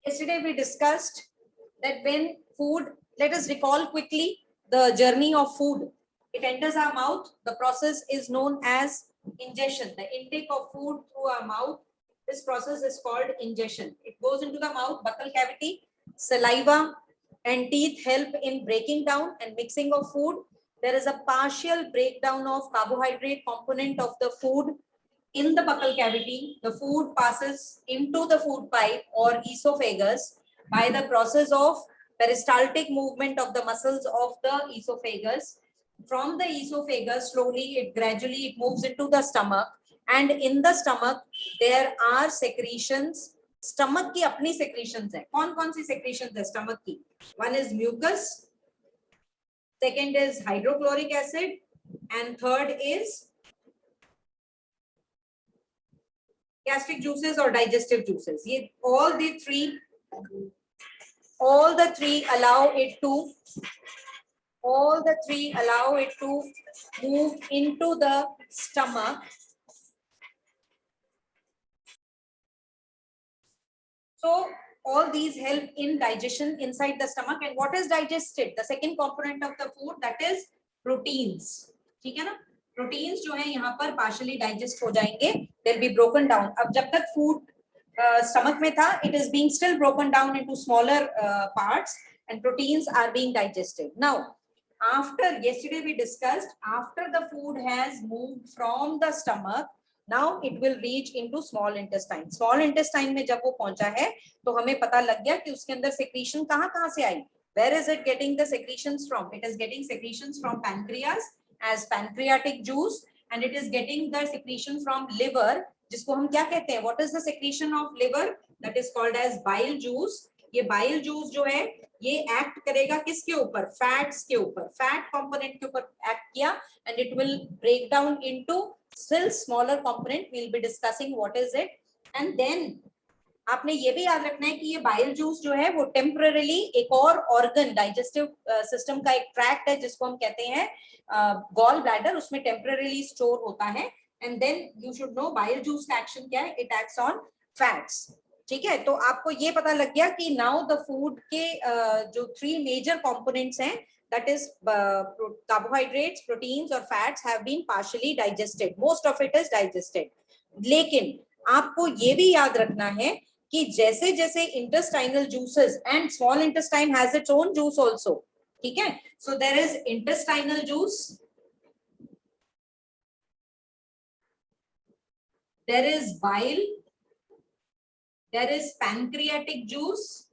Yesterday we discussed that when food, let us recall quickly the journey of food. It enters our mouth. The process is known as ingestion. The intake of food through our mouth. This process is called ingestion. It goes into the mouth, buccal cavity, saliva and teeth help in breaking down and mixing of food. There is a partial breakdown of carbohydrate component of the food in the buccal cavity. The food passes into the food pipe or esophagus by the process of peristaltic movement of the muscles of the esophagus. From the esophagus, slowly, it moves into the stomach, and in the stomach there are secretions. Stomach की अपनी secretions है. कौन सी secretions है stomach की? One is mucus, second is hydrochloric acid, and third is gastric juices or digestive juices. ये all the three allow it to move into the stomach. So all these help in digestion inside the stomach. And what is digested? The second component of the food, that is proteins. ठीक है ना? Proteins जो है यहाँ पर partially digest हो जाएंगे. They'll be broken down. अब जब तक food stomach में था, it is being still broken down into smaller parts, and proteins are being digested. Now, yesterday we discussed, after the food has moved from the stomach, now it will reach into small intestine. Small intestine में जब वो पहुंचा है, तो हमें पता लग गया कि उसके अंदर secretion कहाँ से आई. Where is it getting the secretions from? It is getting secretions from pancreas as pancreatic juice, and it is getting the secretion from liver, जिसको हम क्या कहते हैं? What is the secretion of liver? That is called as bile juice. ये bile juice जो है, ये act करेगा किसके ऊपर? Fats के ऊपर. Fat component के ऊपर act किया, and it will break down into still smaller component. We'll be discussing what is it. And then आपने ये भी याद रखना है कि ये बाइल जूस जो है वो टेम्पररीली एक और ऑर्गन, डाइजेस्टिव सिस्टम का एक ट्रैक्ट है जिसको हम कहते हैं गॉल ब्लैडर, उसमें टेम्पररीली स्टोर होता है. And then you should know bile juice का एक्शन क्या है. It acts on fats. ठीक है, तो आपको ये पता लग गया कि नाउ द फूड के जो थ्री मेजर कंपोनेंट्स हैं, that is carbohydrates, proteins और fats have been partially digested. Most of it is digested. लेकिन आपको ये भी याद रखना है कि जैसे जैसे intestinal juices, and small intestine has its own juice also. ठीक है, so there is intestinal juice, there is bile, there is pancreatic juice.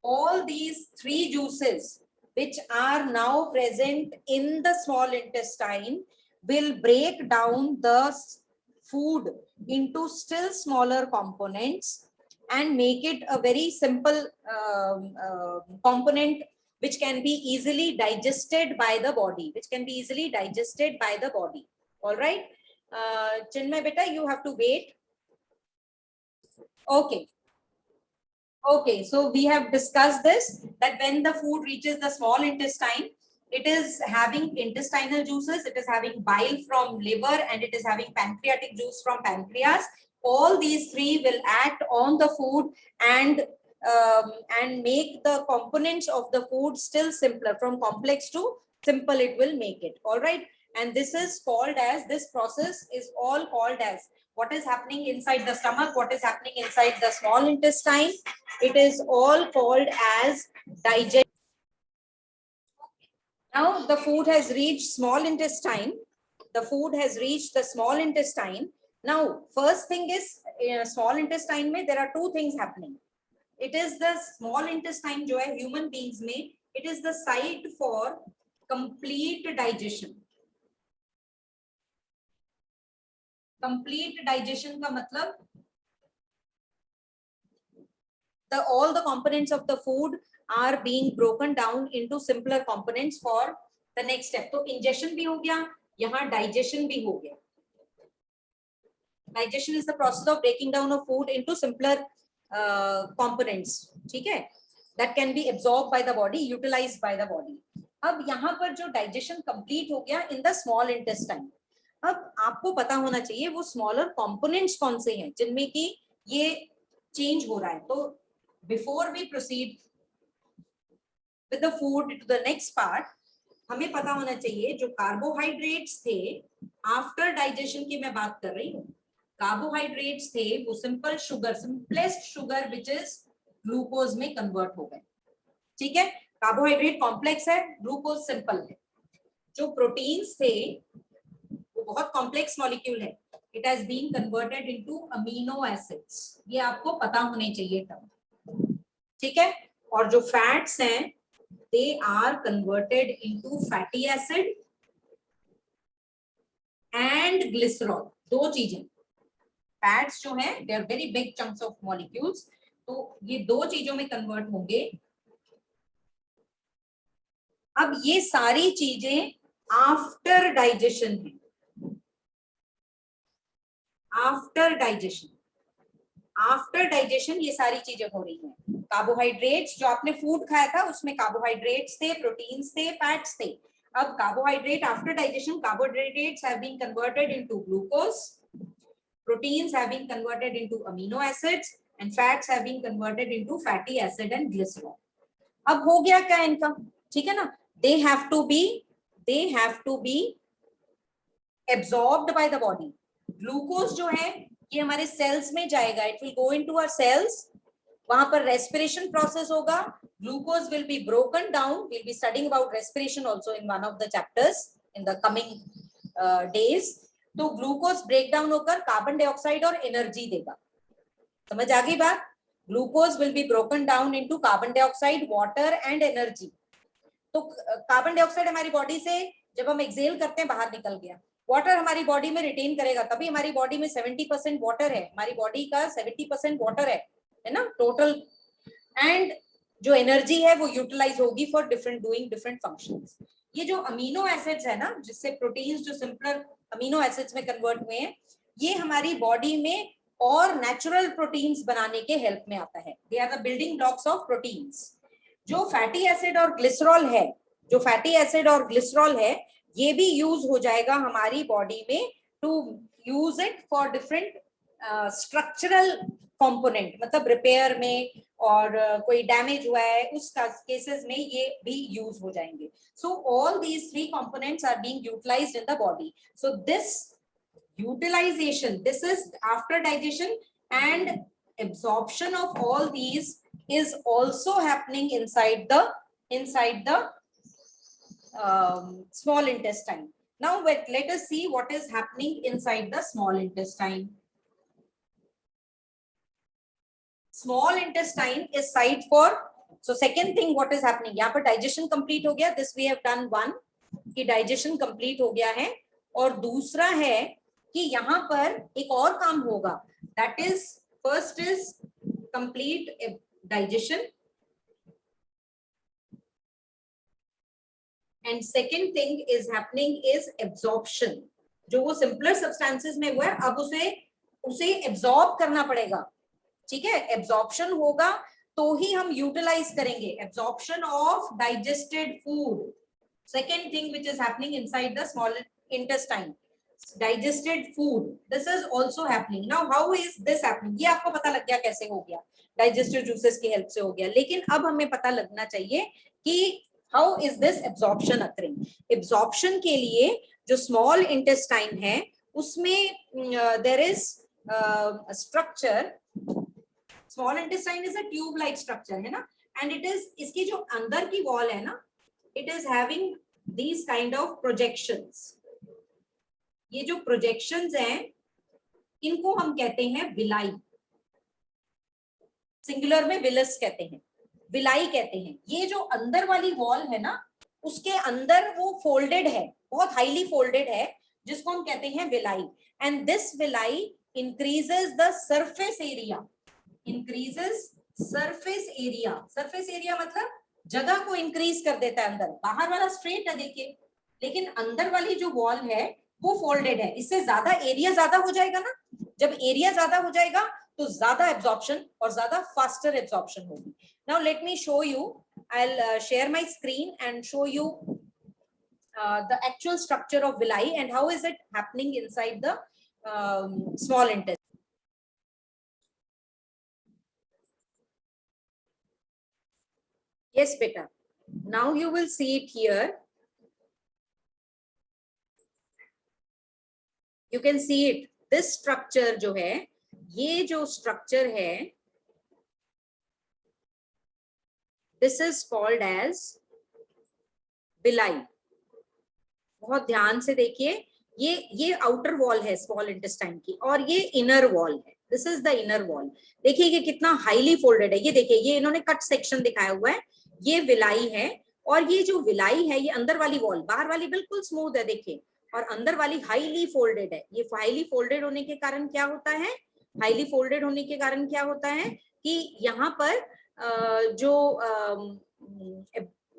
All these three juices which are now present in the small intestine will break down the food into still smaller components and make it a very simple component which can be easily digested by the body, all right. Chinmay beta, you have to wait. Okay, so we have discussed this, that when the food reaches the small intestine, it is having intestinal juices, it is having bile from liver, and it is having pancreatic juice from pancreas. All these three will act on the food and make the components of the food still simpler. From complex to simple, it will make it. All right, and this is called as, this process is all called as, what is happening inside the stomach, what is happening inside the small intestine, it is all called as digestion. Now the food has reached small intestine. The food has reached the small intestine. Now first thing is, in small intestine mein there are two things happening. It is the small intestine जो है human beings में, it is the site for complete digestion. Complete digestion का मतलब all the components of the food are being broken down into simpler components for the next step. तो ingestion भी हो गया, यहाँ digestion भी हो गया. Digestion is the process of breaking down of food into simpler components. ठीक है, that can be absorbed by the body, utilized by the body. अब यहाँ पर जो digestion complete हो गया in the small intestine. अब आपको पता होना चाहिए वो स्मॉलर कंपोनेंट्स कौन से हैं जिनमें कि ये चेंज हो रहा है। तो before we proceed with the food to the next part, हमें पता होना चाहिए जो कार्बोहाइड्रेट्स थे आफ्टर डाइजेशन की मैं बात कर रही हूँ। कार्बोहाइड्रेट्स थे वो simple sugar, simplest sugar which is glucose में कन्वर्ट हो गए। ठीक है, कार्बोहाइड्रेट कॉम्प्लेक्स है, ग्लूकोज सिंपल है। जो प्रोटीन्स थे वो बहुत कॉम्प्लेक्स मॉलिक्यूल है, it has been converted into amino acids, ये आपको पता होने चाहिए तब। ठीक है, और जो फैट्स हैं they are converted into fatty acid and glycerol। दो चीजें, फैट्स जो हैं they are very big chunks of molecules, तो ये दो चीजों में कन्वर्ट होंगे। अब ये सारी चीजें आफ्टर डाइजेशन है, आफ्टर डाइजेशन, आफ्टर डाइजेशन ये सारी चीजें हो रही हैं। कार्बोहाइड्रेट्स जो आपने फूड खाया था उसमें कार्बोहाइड्रेट्स थे, प्रोटीन्स थे, फैट्स थे। अब carbohydrate after digestion, carbohydrates have been converted into glucose, proteins have been converted into amino acids and fats have been converted into fatty acid and glycerol। अब हो गया क्या इनका, ठीक है ना, they have to be absorbed by the body। Glucose जो है ये हमारे सेल्स में जाएगा, it will go into our cells, वहां पर रेस्पिरेशन प्रोसेस होगा, glucose will be broken down, will be studying about respiration also in one of the chapters in the coming days. तो ग्लूकोज ब्रेक डाउन होकर carbon dioxide और energy देगा। समझ आ गई बात? Glucose will be broken down into carbon dioxide, water and energy. तो carbon dioxide हमारी बॉडी से जब हम एक्सेल करते हैं बाहर निकल गया, वाटर हमारी बॉडी में रिटेन करेगा, तभी हमारी बॉडी में 70% वाटर है, हमारी बॉडी का 70% वाटर है ना टोटल। एंड जो एनर्जी है वो यूटिलाइज होगी for different doing different functions. ये जो अमीनो एसिड्स है ना, जिससे प्रोटीन्स जो सिंपलर अमीनो एसिड्स में कन्वर्ट हुए हैं, ये हमारी बॉडी में और नेचुरल प्रोटीन्स बनाने के हेल्प में आता है। They are the building blocks of proteins. जो फैटी एसिड और ग्लिसरॉल है, जो फैटी एसिड और ग्लिसरॉल है, ये भी यूज हो जाएगा हमारी बॉडी में to use it for different structural component, मतलब रिपेयर में और कोई डैमेज हुआ है उस केसेस में ये भी यूज हो जाएंगे। So all these three components are being utilized in the body. So this utilization, this is after digestion, and absorption of all these is also happening inside the small intestine. Now let us see what is happening inside the small intestine. Small intestine is site for, so second thing what is happening, यहाँ पर digestion complete हो गया, this we have done one कि digestion complete हो गया है, और दूसरा है कि यहाँ पर एक और काम होगा, that is first is complete digestion and second thing is happening is absorption। जो वो simpler substances में हुआ है, अब उसे absorb करना पड़ेगा। ठीक है, एब्जॉर्प्शन होगा तो ही हम यूटिलाइज करेंगे, absorption of digested food. Second thing which is happening inside the small intestine, digested food, this is also happening. Now how is this happening, ये आपको पता लग गया कैसे हो गया, डाइजेस्टिव जूसेस की हेल्प से हो गया। लेकिन अब हमें पता लगना चाहिए कि how is this absorption occurring. Absorption के लिए जो स्मॉल इंटेस्टाइन है उसमें there is structure, small intestine is a tube like structure है ना, एंड इट इज, इसकी जो अंदर की वॉल है ना, it is having these kind of projections. ये जो प्रोजेक्शंस हैं इनको हम कहते हैं विलाई, सिंगुलर में विलस कहते हैं, विलाई कहते हैं। ये जो अंदर वाली वॉल है ना, उसके अंदर वो फोल्डेड है, बहुत हाईली फोल्डेड है, जिसको हम कहते हैं villi. And this villi increases the surface area, increases surface area. Surface area मतलब जगह को इंक्रीज कर देता है अंदर। बाहर वाला स्ट्रेट है देखिए, लेकिन अंदर वाली जो वॉल है वो फोल्डेड है, इससे ज्यादा एरिया ज्यादा हो जाएगा ना। जब एरिया ज्यादा हो जाएगा तो ज्यादा एब्जॉर्प्शन और ज्यादा फास्टर एब्जॉर्प्शन होगी। Now let me show you, I will share my screen and show you the actual structure of villi and how is it happening inside the small intestine. Yes, beta. Now you will see it here. You can see it. This structure जो है, ये जो structure है, this is called as villi. बहुत ध्यान से देखिए, ये आउटर वॉल है स्मॉल इंटेस्टाइन की और ये इनर वॉल है. This is the inner wall. देखिए ये कितना हाईली फोल्डेड है. ये देखिए, ये इन्होंने कट सेक्शन दिखाया हुआ है. ये विलाई है और ये जो विलाई है, ये अंदर वाली वॉल, बाहर वाली बिल्कुल स्मूथ है देखिए, और अंदर वाली हाईली फोल्डेड है. ये हाईली फोल्डेड होने के कारण क्या होता है, हाईली फोल्डेड होने के कारण क्या होता है कि यहाँ पर जो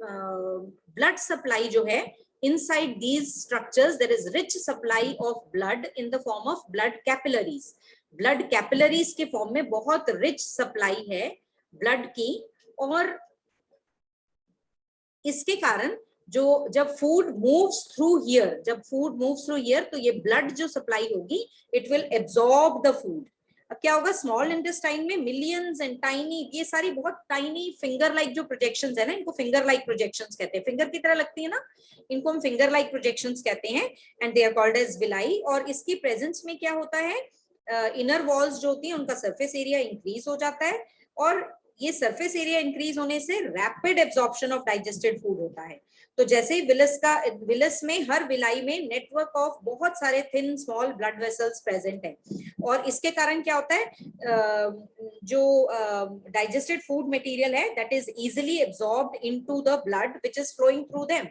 ब्लड सप्लाई जो है, inside these structures there is rich supply of blood in the form of blood capillaries. blood capillaries के फॉर्म में बहुत rich supply है blood की, और इसके कारण जो जब food moves through here, जब food moves through here तो ये blood जो supply होगी, it will absorb the food. अब क्या होगा, स्मॉल इंटेस्टाइन में मिलियंस एंड टाइनी, ये सारी बहुत टाइनी फिंगर लाइक जो प्रोजेक्शंस है ना, इनको फिंगर लाइक प्रोजेक्शंस कहते हैं. फिंगर की तरह लगती है ना, इनको हम फिंगर लाइक प्रोजेक्शंस कहते हैं and they are called as villi. और इसकी प्रेजेंस में क्या होता है, इनर वॉल्स जो होती है उनका सरफेस एरिया इंक्रीज हो जाता है, और ये सरफेस एरिया इंक्रीज होने से rapid absorption of digested food होता है. तो जैसे ही विलस में हर विलाई में नेटवर्क ऑफ बहुत सारे thin small blood vessels present है, और इसके कारण क्या होता है, जो डाइजेस्टेड फूड मटेरियल है that is easily absorbed into the blood which is flowing through them.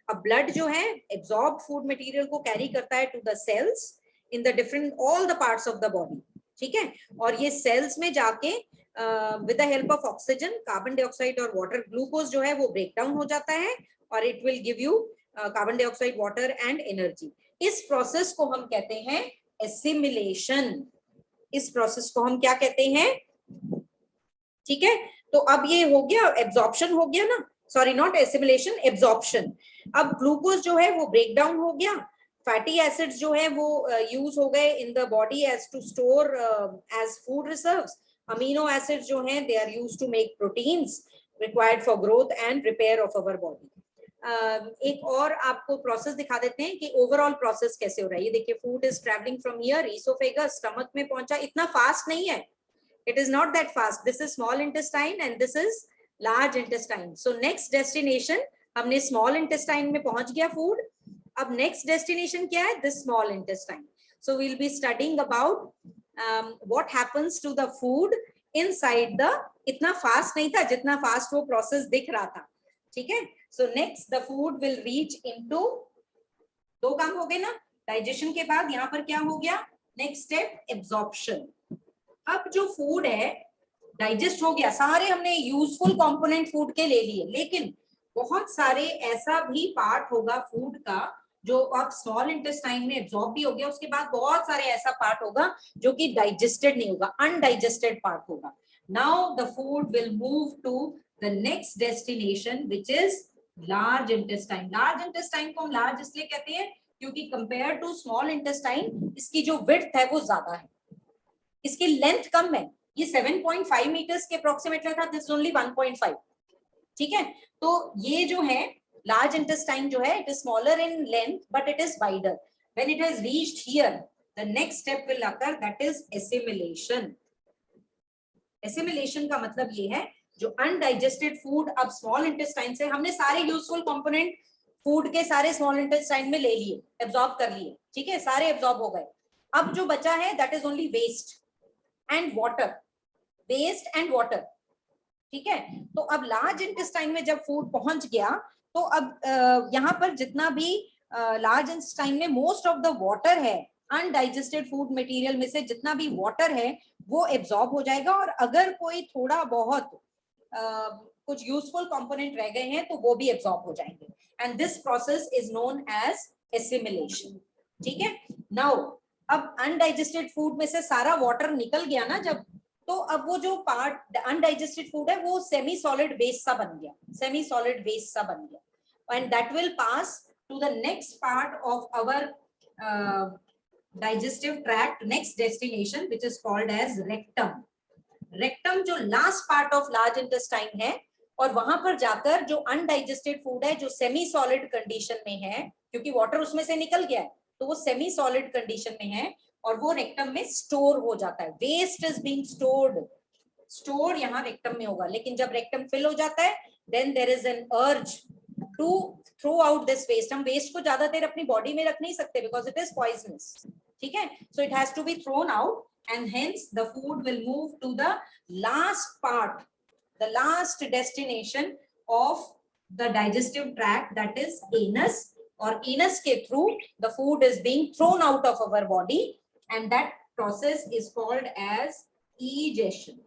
अब ब्लड जो है एब्जॉर्ब फूड मटेरियल को कैरी करता है to the cells in the different all the parts of the body. ठीक है, और ये सेल्स में जाके with the help of oxygen, carbon dioxide और वाटर, ग्लूकोज जो है वो ब्रेक डाउन हो जाता है और it will give you carbon dioxide, water and energy. इस प्रोसेस को हम कहते हैं एसिमिलेशन. इस प्रोसेस को हम क्या कहते हैं, ठीक है. तो अब ये हो गया, एब्जॉर्प्शन हो गया ना, सॉरी नॉट एसिमिलेशन, एब्जॉर्प्शन. अब ग्लूकोज जो है वो ब्रेक डाउन हो गया, फैटी एसिड्स जो है वो यूज हो गए in the body as to store as food reserves. Amino acids जो हैं they are used to make proteins required for growth and repair of our body. एक और आपको प्रोसेस दिखा देते हैं कि ओवरऑल प्रोसेस कैसे हो रहा है. ये देखिए, food is travelling from here, oesophagus, stomach में पहुंचा. इतना फास्ट नहीं है, it is not that fast. This is small intestine and this is large intestine. So next destination, हमने small intestine में पहुंच गया food. अब next destination क्या है, this small intestine. So we'll be studying about what happens to the food inside the, इतना fast नहीं था जितना fast वो process दिख रहा था. ठीक है. So next the food will reach into, दो काम हो गए ना, digestion के बाद यहाँ पर क्या हो गया, next step absorption. अब जो फूड है डाइजेस्ट हो गया, सारे हमने यूजफुल कंपोनेंट फूड के ले लिए, लेकिन बहुत सारे ऐसा भी पार्ट होगा फूड का जो अब स्मॉल इंटेस्टाइन में एब्जॉर्ब भी हो गया, उसके बाद बहुत सारे ऐसा पार्ट होगा जो कि डाइजेस्टेड नहीं होगा, अनडाइजेस्टेड पार्ट होगा. Now the food will move to the next destination which is large intestine. Large intestine को हम लार्ज इसलिए कहते हैं क्योंकि कंपेयर टू स्मॉल इंटेस्टाइन इसकी जो विड्थ है वो ज्यादा है, इसकी लेंथ कम है. ये 7.5 मीटर्स के अप्रोक्सीमेटली था, दिस ओनली 1.5. ठीक है. तो ये जो है लार्ज इंटेस्टाइन जो है, it is smaller in length but it is wider. When it has reached here the next step will occur, that is assimilation. Assimilation का मतलब ये है जो अनडाइजेस्टेड फूड अब स्मॉल इंटेस्टाइन से, हमने सारे यूजफुल कंपोनेंट फूड के सारे स्मॉल इंटेस्टाइन में ले लिए, एब्जॉर्ब कर लिए. ठीक है, सारे एब्जॉर्ब हो गए. अब जो बचा है that is only waste and water, waste and water. ठीक है. तो अब लार्ज इंटेस्टाइन में जब फूड पहुंच गया तो अब यहाँ पर जितना भी लार्ज इंटेस्टाइन में मोस्ट ऑफ द वाटर है, अनडाइजेस्टेड फूड मटेरियल में से जितना भी वाटर है वो एब्जॉर्ब हो जाएगा, और अगर कोई थोड़ा बहुत कुछ यूजफुल कंपोनेंट रह गए हैं तो वो भी एब्जॉर्ब हो जाएंगे. And this process is known as assimilation. ठीक है. नाउ अब अनडाइजेस्टेड फूड में से सारा वाटर निकल गया ना जब, तो अब वो जो पार्ट अनडाइजेस्टेड फूड है वो सेमी सॉलिड वेस्ट सा बन गया, सेमी सॉलिड वेस्ट सा बन गया, and that will pass to the next part of our digestive tract, next destination, which is called as rectum. Rectum जो last part of large intestine है, और वहां पर जाकर जो undigested food है, जो semi solid condition में है, क्योंकि water उसमें से निकल गया है, तो वो semi solid condition में है, और वो rectum में store हो जाता है. Waste is being stored यहाँ rectum में होगा. लेकिन जब rectum fill हो जाता है, then there is an urge to throw out this waste. हम waste को ज्यादा देर अपनी body में रख नहीं सकते because it is poisonous. ठीक है? So it has to be thrown out, and hence the food will move to the last part, the last destination of the digestive tract, that is anus, or anus ke through the food is being thrown out of our body, and that process is called as egestion.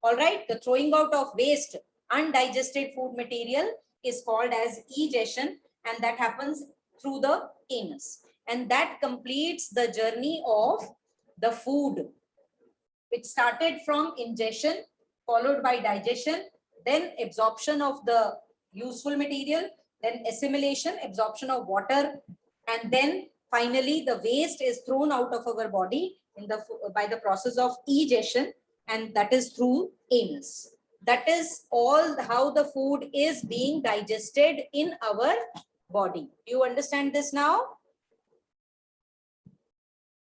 All right, the throwing out of waste, undigested food material is called as egestion, and that happens through the anus, and that completes the journey of the food. It started from ingestion, followed by digestion, then absorption of the useful material, then assimilation, absorption of water, and then finally the waste is thrown out of our body by the process of egestion, and that is through anus. That is all how the food is being digested in our body. Do you understand this now?